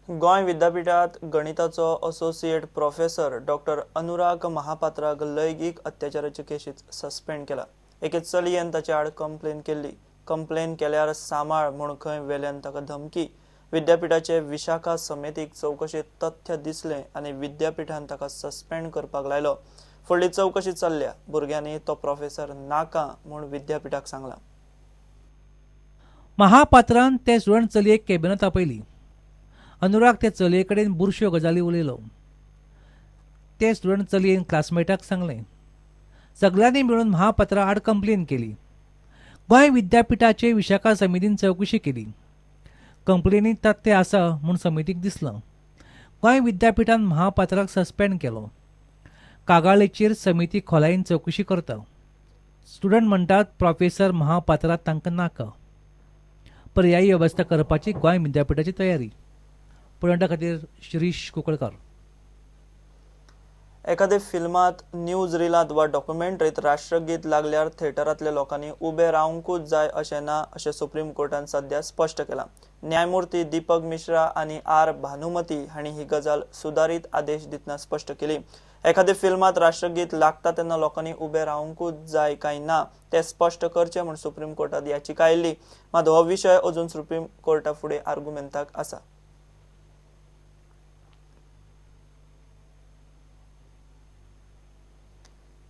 गोंय विद्यापीठात गणिताचो associate professor doctor Anurag महापात्राक लैंगिक अत्याचाराचे केशीत suspend केला। एके चलयेन ताचे आड कंप्लेन केल्यार सांबाळ म्हूण खंय वेल्यान ताका धमकी। विद्यापीठाचे विशाखा समितीक चौकशीत तथ्य दिसले आनी विद्यापीठान ताका सस्पेंड करपाक लायलो। फुडली चौकशी चल्ल्या। भुरग्यांनी तो प्रोफेसर नाका म्हूण विद्यापीठाक सांगला। महापात्रान ते स्टुडंट चलयेक कॅबिनेट आपयली। अनुराग ते चलये कडेन बुरश्यो गजाली उलयलो। ते स्टुडंट चलयेन क्लासमेटाक सांगलें। सगळ्यांनी मेळून महापात्रा आड कंप्लेन केली। गोंय विद्यापीठाचे विशाखा समितीन चौकशी केली। कंप्लेनींत तथ्य आसा म्हूण समितीक दिसलां। गोंय विद्यापीठान महापात्राक सस्पेंड केलो। कागाळीचेर समिती खोलायेन चौकशी करता। स्टुडंट म्हणटात प्रोफेसर महापात्रा तांकां नाका। पर्यायी वेवस्था करपाची गोंय विद्यापीठाची तयारी। पुणेटा खातीर शिरीश कुंकळकार। एखाद्या फिल्मात, न्यूज रिलांत वा डॉक्युमेंटरीत राष्ट्रगीत लागल्यार थिएटरांतल्या लोकांनी उबे रावंकूच जाय अशें ना अशें सुप्रीम कोर्टान सध्या स्पश्ट केलां। न्यायमूर्ती दीपक मिश्रा आनी आर भानुमती हांणी ही गजाल सुदारीत आदेश दितना स्पश्ट केली। एखाद्या फिल्मात राष्ट्रगीत लागता तेन्ना लोकांनी उबे रावंकूच जाय काय ना तें स्पश्ट करचें म्हूण सुप्रीम कोर्टात याचिका आयिल्ली। मात हो विशय अजून सुप्रीम कोर्टा फुडें आर्ग्युमेंटाक आसा।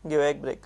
गिव एक ब्रेक।